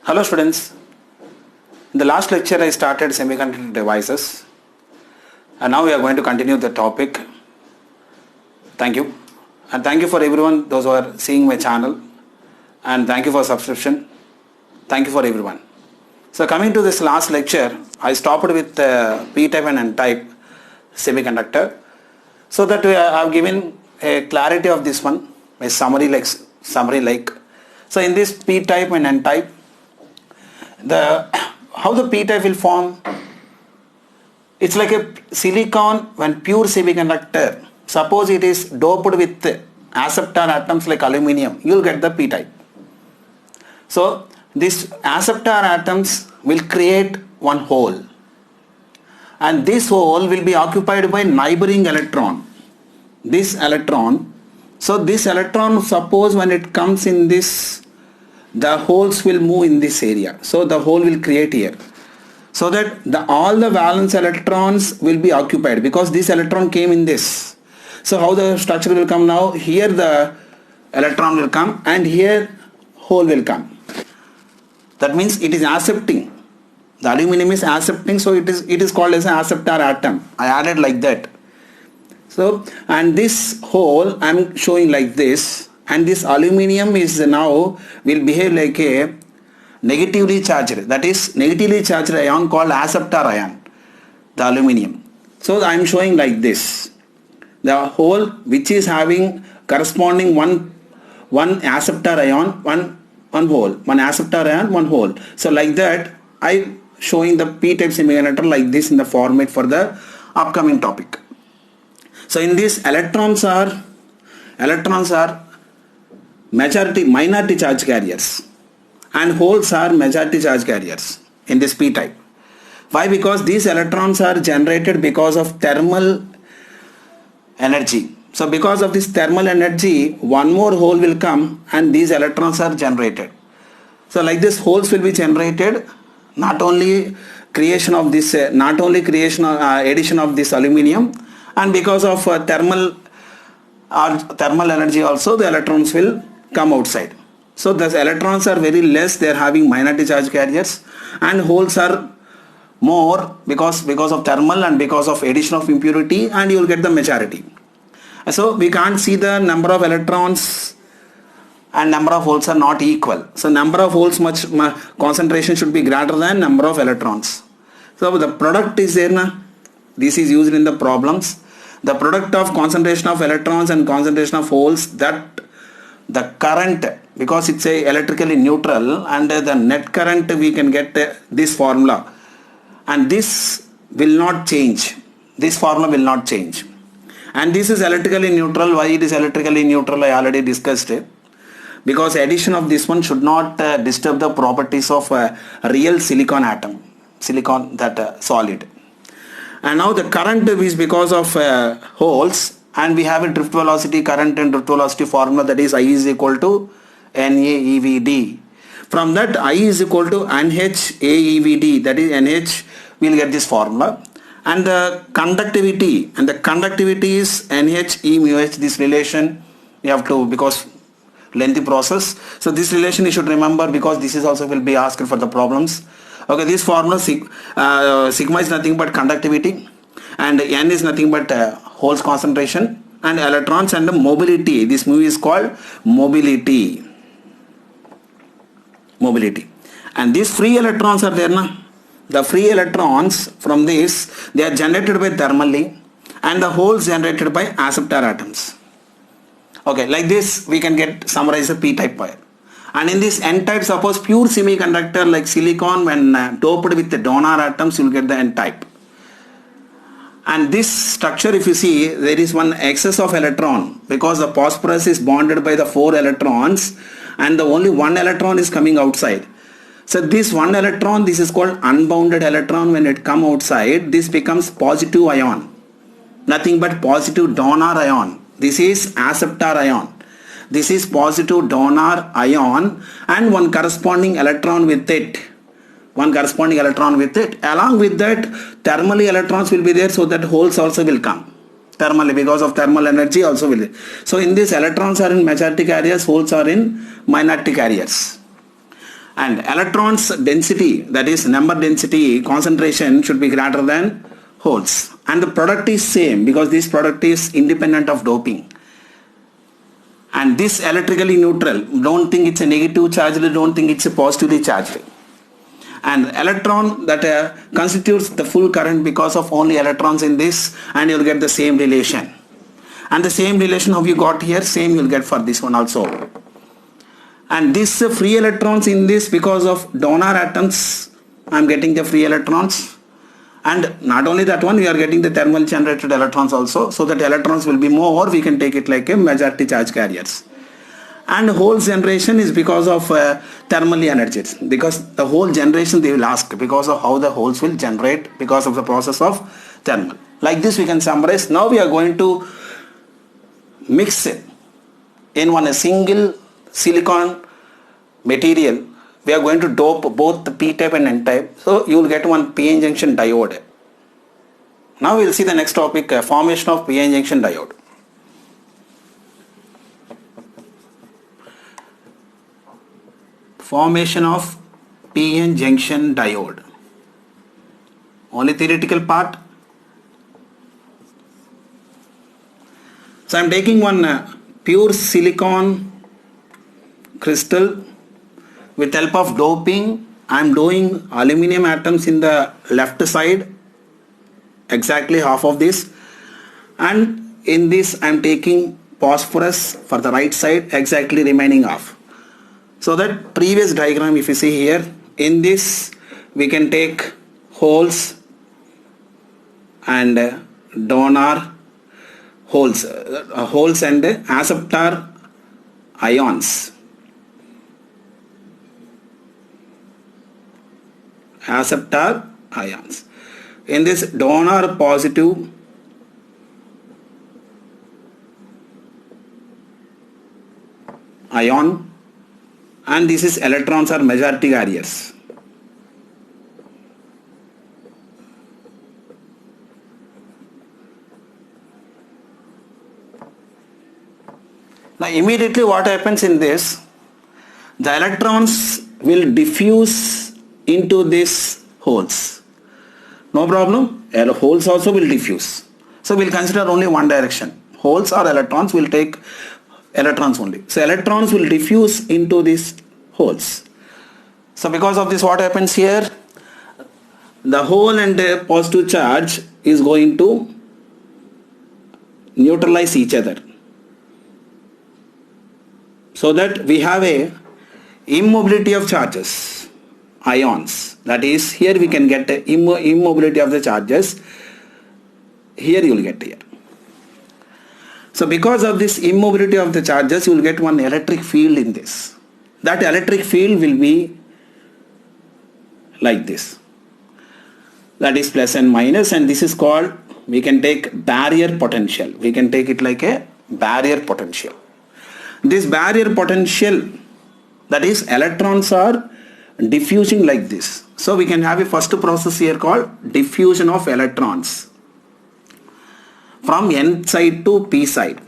Hello students, in the last lecture I started semiconductor devices and now we are going to continue the topic. Thank you, and thank you for everyone those who are seeing my channel, and thank you for subscription. Thank you for everyone. So coming to this last lecture, I stopped with p-type and n-type semiconductor, so that I have given a clarity of this one, a summary like. So in this p-type and n-type, how the p-type will form, it's like a silicon when pure semiconductor. Suppose it is doped with acceptor atoms like aluminum, you will get the p-type. So these acceptor atoms will create one hole, and this hole will be occupied by neighboring electron. This electron, so this electron, suppose when it comes in this, the holes will move in this area. So the hole will create here, so that all the valence electrons will be occupied because this electron came in this. So how the structure will come now? Here the electron will come and here hole will come. That means it is accepting. The aluminum is accepting, so it is called as an acceptor atom. I added like that. So, and this hole I am showing like this, and this aluminum is now will behave like a negatively charged, that is negatively charged ion called acceptor ion, the aluminum. So I am showing like this, the hole which is having corresponding one acceptor ion, one hole, one acceptor ion, one hole. So like that I showing the p-type semiconductor like this in the format for the upcoming topic. So in this electrons are minority charge carriers and holes are majority charge carriers in this p-type. Why? Because these electrons are generated because of thermal energy. So because of this thermal energy, one more hole will come and these electrons are generated. So like this, holes will be generated, not only addition of this aluminum, and because of thermal energy also, the electrons will come outside. So the electrons are very less, they are having minority charge carriers, and holes are more because of thermal and because of addition of impurity, and you will get the majority. So we can't see the number of electrons and number of holes are not equal. So number of holes concentration should be greater than number of electrons. So the product is there na? This is used in the problems. The product of concentration of electrons and concentration of holes, that the current, because it's a electrically neutral, and the net current we can get this formula, and this will not change. This formula will not change. And this is electrically neutral. Why it is electrically neutral I already discussed it. Because addition of this one should not disturb the properties of a real silicon atom, that solid. And now the current is because of holes, and we have a drift velocity, current and drift velocity formula, that is I is equal to NAEVD. From that I is equal to NHAEVD, that is NH, we will get this formula. And the conductivity is NHE mu H. This relation you have to, because lengthy process. So this relation you should remember, because this is also will be asked for the problems. Okay, this formula sigma is nothing but conductivity, and N is nothing but holes concentration, and electrons and the mobility. This mu is called mobility. And these free electrons are there na? The free electrons from this, they are generated by thermally, and the holes generated by acceptor atoms. Okay, like this we can summarize the p-type wire. And in this n-type, suppose pure semiconductor like silicon, when doped with the donor atoms, you will get the n-type. And this structure, if you see, there is one excess of electron, because the phosphorus is bonded by the 4 electrons and the only 1 electron is coming outside. So this 1 electron, this is called unbounded electron. When it come outside, this becomes positive ion, nothing but positive donor ion. This is acceptor ion. This is positive donor ion, and one corresponding electron with it. Along with that, thermally electrons will be there, so that holes also will come. Thermally, because of thermal energy also will. So in this, electrons are in majority carriers, holes are in minority carriers. And electrons density, that is number density, concentration should be greater than holes. And the product is same because this product is independent of doping. And this electrically neutral, don't think it's a negative charged, don't think it's a positively charged. And electron that constitutes the full current because of only electrons in this, and you'll get the same relation. And the same relation how you got here, same you'll get for this one also. And this free electrons in this, because of donor atoms, I'm getting the free electrons. And not only that one, we are getting the thermal generated electrons also. So that electrons will be more, we can take it like a majority charge carriers. And holes generation is because of thermal energies. Because the whole generation they will ask because of how the holes will generate because of the process of thermal. Like this we can summarize. Now we are going to mix it in a single silicon material. We are going to dope both the p-type and n-type. So you will get one p-n junction diode. Now we will see the next topic, formation of p-n junction diode. Formation of p-n junction diode. Only theoretical part. So I am taking one pure silicon crystal. With help of doping, I am doing aluminum atoms in the left side, exactly half of this, and in this I am taking phosphorus for the right side, exactly remaining half. So that previous diagram, if you see here, in this we can take holes and donor holes, holes and acceptor ions. Acceptor ions. In this donor positive ion, and this is electrons are majority carriers. Now immediately what happens in this, the electrons will diffuse into these holes. No problem, holes also will diffuse. So we'll consider only one direction. Holes or electrons will take electrons only. So electrons will diffuse into these holes. So because of this what happens here, the hole and the positive charge is going to neutralize each other. So that we have a immobility of charges. Ions, that is here we can get immobility of the charges, here you will get here. So because of this immobility of the charges, you will get one electric field in this. That electric field will be like this, that is plus and minus, and this is called, we can take barrier potential, we can take it like a barrier potential. This barrier potential, that is electrons are diffusing like this. So we can have a first process here called diffusion of electrons from n side to p side.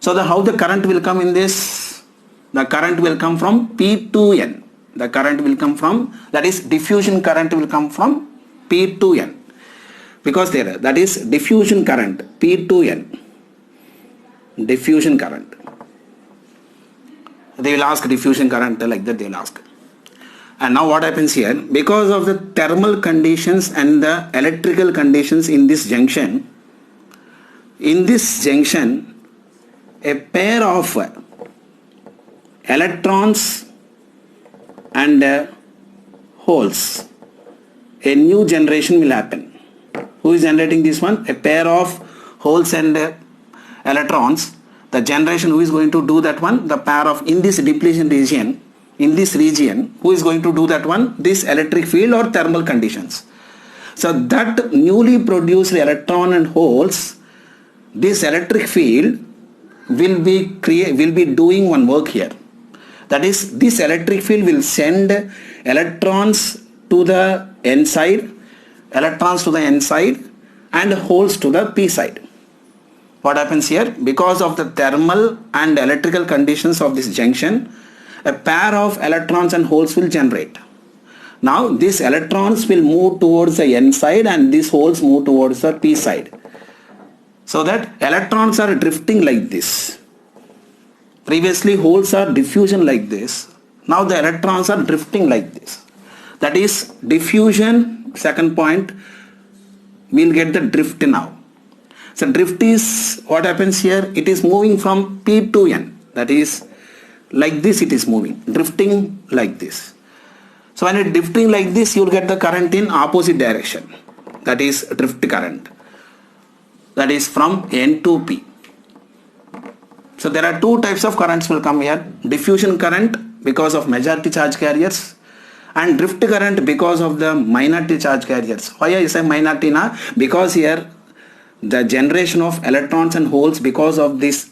So how the current will come in this? The current will come from p to n. The current will come from, that is diffusion current will come from p to n. Because there, that is diffusion current, p to n. Diffusion current. They will ask diffusion current like that, they will ask. And now what happens here, because of the thermal conditions and the electrical conditions in this junction, a pair of electrons and holes, a new generation will happen. Who is generating this one? A pair of holes and electrons. The generation who is going to do that one? The pair of, in this depletion region, in this region, who is going to do that one? This electric field or thermal conditions. So that newly produced electron and holes, this electric field will be doing one work here. That is, this electric field will send electrons to the n side, and holes to the p side. What happens here? Because of the thermal and electrical conditions of this junction, a pair of electrons and holes will generate. Now these electrons will move towards the n side and these holes move towards the p side. So that electrons are drifting like this. Previously holes are diffusion like this. Now the electrons are drifting like this. That is diffusion. Second point, we'll get the drift now. So drift is what happens here. It is moving from p to n. That is like this, it is moving, drifting like this. So when it drifting like this, you will get the current in opposite direction. That is drift current. That is from n to p. So there are two types of currents will come here. Diffusion current because of majority charge carriers and drift current because of the minority charge carriers. Why I say minority now? Because here the generation of electrons and holes because of this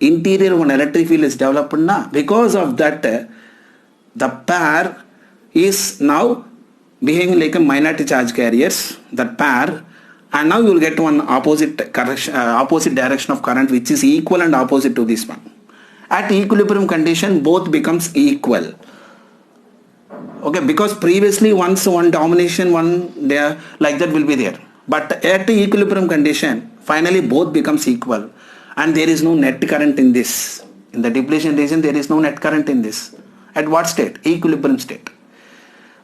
interior one electric field is developed now. Because of that the pair is now behaving like a minority charge carriers, that pair, and now you will get one opposite direction of current which is equal and opposite to this one. At equilibrium condition both becomes equal. Okay, because previously once one domination one there like that will be there, but at the equilibrium condition finally both becomes equal and there is no net current in this. In the depletion region there is no net current in this. At what state? Equilibrium state.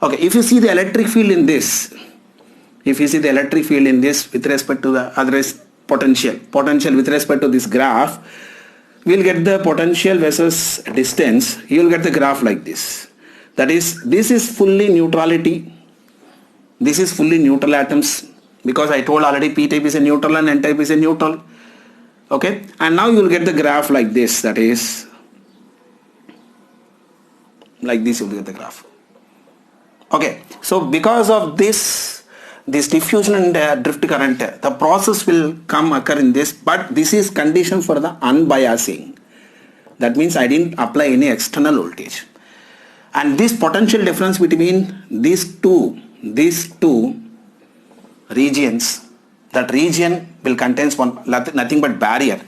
Okay, if you see the electric field in this, with respect to the otherwise potential with respect to this graph, we will get the potential versus distance. You will get the graph like this. That is, this is fully neutrality. This is fully neutral atoms because I told already p type is a neutral and n type is a neutral. Okay, and now you will get the graph like this. That is like this, you will get the graph. Okay, so because of this diffusion and drift current, the process will occur in this, but this is condition for the unbiasing. That means I didn't apply any external voltage. And this potential difference between these two regions, that region will contains nothing but barrier.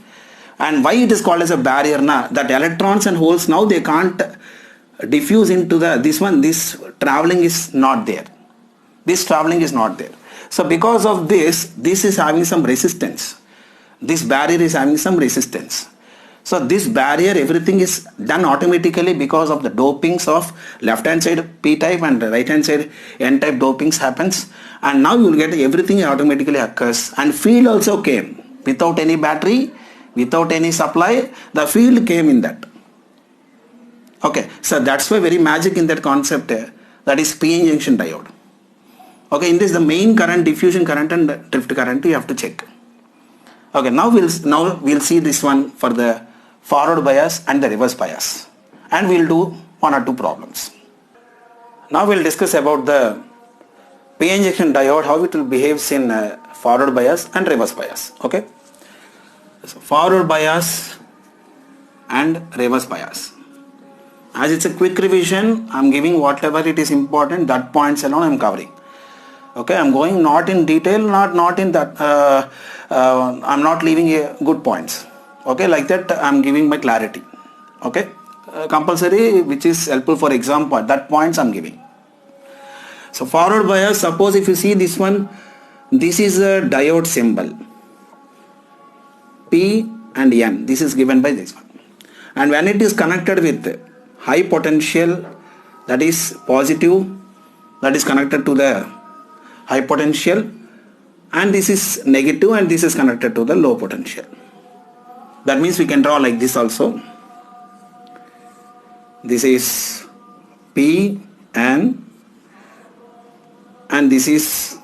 And why it is called as a barrier now? That electrons and holes now they can't diffuse into this traveling is not there. This traveling is not there. So because of this is having some resistance. This barrier is having some resistance. So this barrier, everything is done automatically because of the dopings of left hand side p type and right hand side n type dopings happens, and now you will get everything automatically occurs. And field also came without any battery, without any supply, the field came in that. Okay, so that's why very magic in that concept, that is p-n junction diode. Okay, in this the main current, diffusion current and drift current you have to check. Okay, now we'll see this one for the forward bias and the reverse bias, and we'll do one or two problems. Now we'll discuss about the p-n junction diode, how it will behave in forward bias and reverse bias. Okay, so forward bias and reverse bias. As it's a quick revision, I'm giving whatever it is important, that points alone I'm covering. Okay, I'm going not in detail, not in that, I'm not leaving good points. Okay, like that I'm giving my clarity. Okay, compulsory which is helpful for exam point, that points I'm giving. So forward bias, suppose if you see this one, this is a diode symbol, P and N, this is given by this one. And when it is connected with high potential, that is positive, that is connected to the high potential, and this is negative and this is connected to the low potential. That means we can draw like this also. This is P and this is,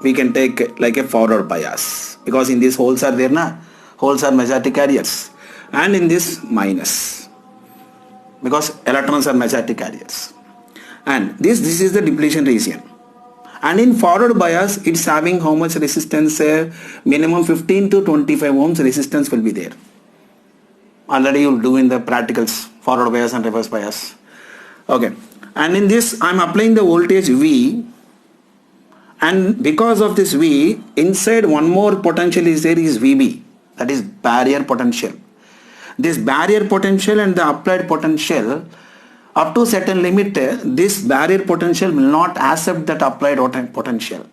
we can take like a forward bias because in these holes are there na, holes are majority carriers, and in this minus because electrons are majority carriers, and this is the depletion region. And in forward bias it's having how much resistance? Minimum 15 to 25 ohms resistance will be there. Already you will do in the practicals forward bias and reverse bias. Okay, and in this I'm applying the voltage V, and because of this V, inside one more potential is there, is VB, that is barrier potential. This barrier potential and the applied potential Up to certain limit, this barrier potential will not accept that applied potential.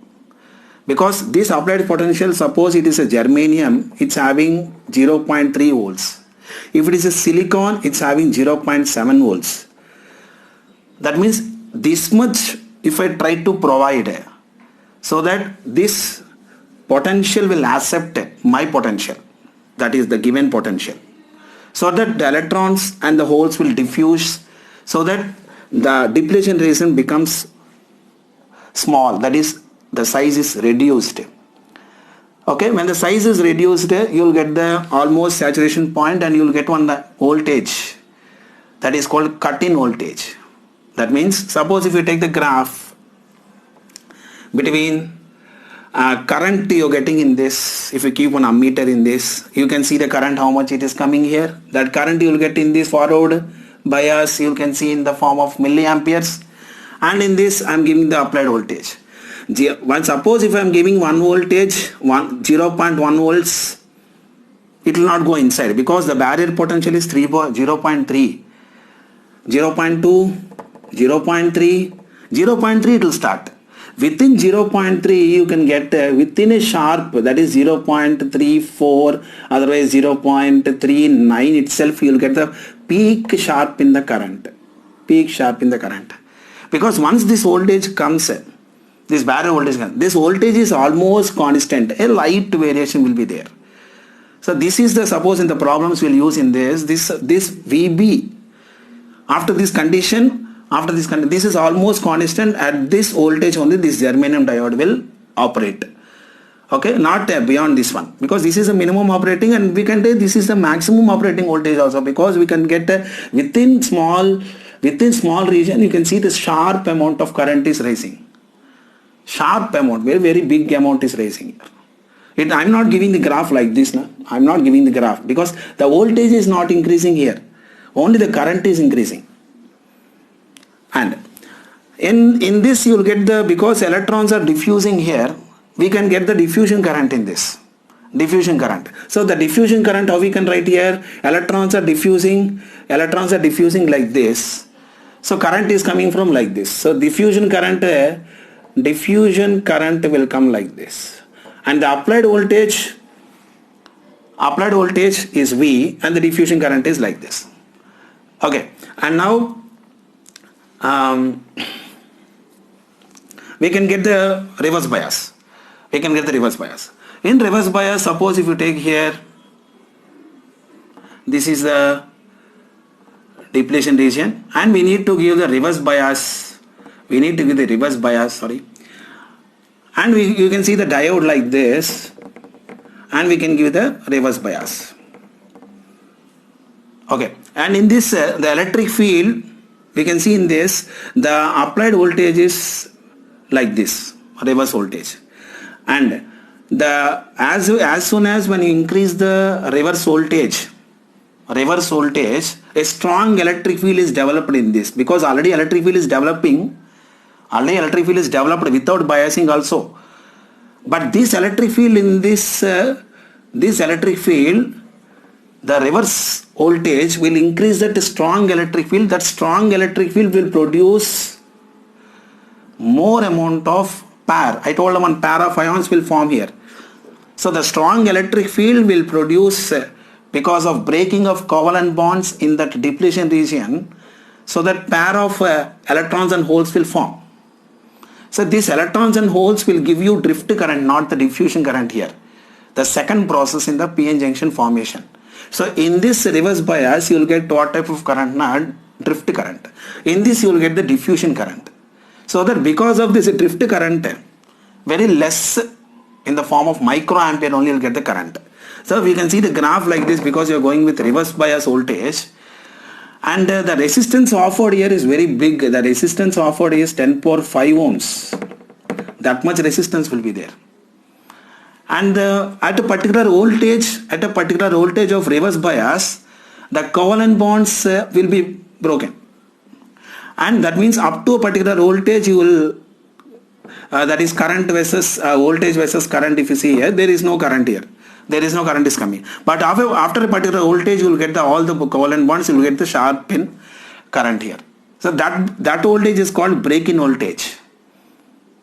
Because this applied potential, suppose it is a germanium, it's having 0.3 volts. If it is a silicon, it's having 0.7 volts. That means this much if I try to provide, so that this potential will accept my potential, that is the given potential, so that the electrons and the holes will diffuse, so that the depletion region becomes small, that is the size is reduced. Okay, when the size is reduced, you will get the almost saturation point and you will get one voltage that is called cut-in voltage. That means, suppose if you take the graph between current you are getting in this, if you keep one ammeter in this, you can see the current, how much it is coming here. That current you will get in this forward bias, you can see in the form of milliamperes, and in this I am giving the applied voltage. Suppose if I am giving one voltage, 0.1 volts, it will not go inside because the barrier potential is 0.3, 0.2, 0.3, 0.3 it will start. Within 0.3 you can get within a sharp, that is 0.34, otherwise 0.39 itself, you will get the peak sharp in the current. Peak sharp in the current. Because once this voltage comes, this barrier voltage comes, this voltage is almost constant. A light variation will be there. So this is the, suppose in the problems we'll use in this VB. After this condition, this is almost constant. At this voltage only this germanium diode will operate. Okay, not beyond this one, because this is a minimum operating, and we can take this is the maximum operating voltage also, because we can get within small region you can see the sharp amount of current is rising. Sharp amount, very big amount is rising here. I am not giving the graph like this. I am not giving the graph because the voltage is not increasing here. Only the current is increasing. And in this you will get the, because electrons are diffusing here, we can get the diffusion current in this. Diffusion current. So the diffusion current, how we can write here? Electrons are diffusing like this. So current is coming from like this. So diffusion current will come like this. And the applied voltage is V, and the diffusion current is like this. Okay, and now we can get the reverse bias. In reverse bias, suppose if you take here, this is the depletion region, and we need to give the reverse bias. And you can see the diode like this, and we can give the reverse bias. Okay, and in this the electric field, we can see in this the applied voltage is like this, reverse voltage, and as soon as when you increase the reverse voltage, a strong electric field is developed in this, because already electric field is developed without biasing also. But this electric field in this electric field, the reverse voltage will increase that strong electric field. That strong electric field will produce more amount of pair. I told them one pair of ions will form here. So the strong electric field will produce, because of breaking of covalent bonds in that depletion region, so that pair of electrons and holes will form. So these electrons and holes will give you drift current, not the diffusion current here. The second process in the PN junction formation. So in this reverse bias, you will get what type of current? Drift current. In this you will get the diffusion current. So that because of this drift current, very less in the form of microampere only you will get the current. So we can see the graph like this, because you are going with reverse bias voltage, and the resistance offered here is very big. The resistance offered is 10 power 5 ohms. That much resistance will be there. And at a particular voltage of reverse bias, the covalent bonds will be broken, and that means up to a particular voltage you will that is current versus voltage versus current. If you see here, there is no current here, there is no current is coming, but after a particular voltage you will get all the covalent bonds, you will get the sharp in current here. So that voltage is called break-in voltage.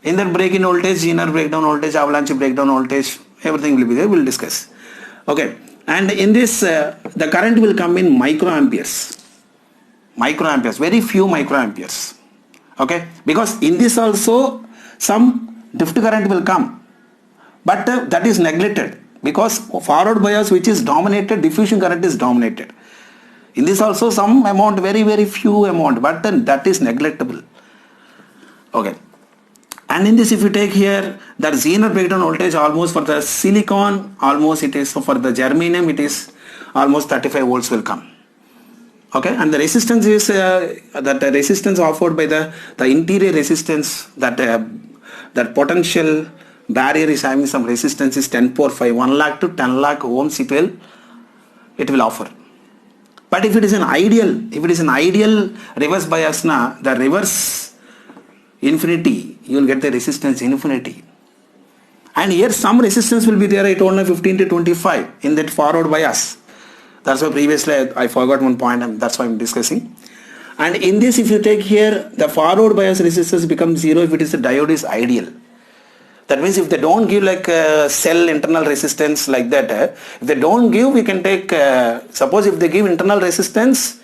In that break-in voltage, Zener breakdown voltage, avalanche breakdown voltage, everything will be there. We'll discuss. Okay. And in this, the current will come in microamperes. Microamperes, very few microamperes. Okay. Because in this also some drift current will come, but that is neglected because forward bias, which is dominated, diffusion current is dominated. In this also some amount, very few amount, but that is neglectable. Okay. And in this, if you take here that Zener breakdown voltage, almost for the silicon, almost it is, so for the germanium it is almost 35 volts will come. Okay, and the resistance is that the resistance offered by the interior resistance, that potential barrier is having some resistance is 10 power 5, 1 lakh to 10 lakh ohms it will offer. But if it is an ideal reverse bias, the reverse infinity, you will get the resistance infinity. And here some resistance will be there, I told you 15 to 25 in that forward bias. That's why previously I forgot one point, and that's why I'm discussing. And in this, if you take here, the forward bias resistance becomes 0 if it is the diode is ideal. That means if they don't give like cell internal resistance like that, if they don't give, we can take, suppose if they give internal resistance,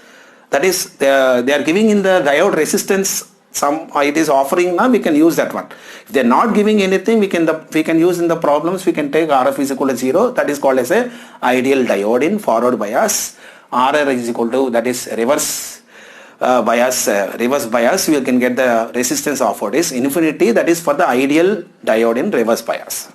that is they are giving in the diode resistance, some it is offering, now we can use that one. If they are not giving anything, we can use in the problems, we can take RF is equal to 0, that is called as a ideal diode in forward bias. RR is equal to, that is reverse bias, we can get the resistance offered is infinity, that is for the ideal diode in reverse bias.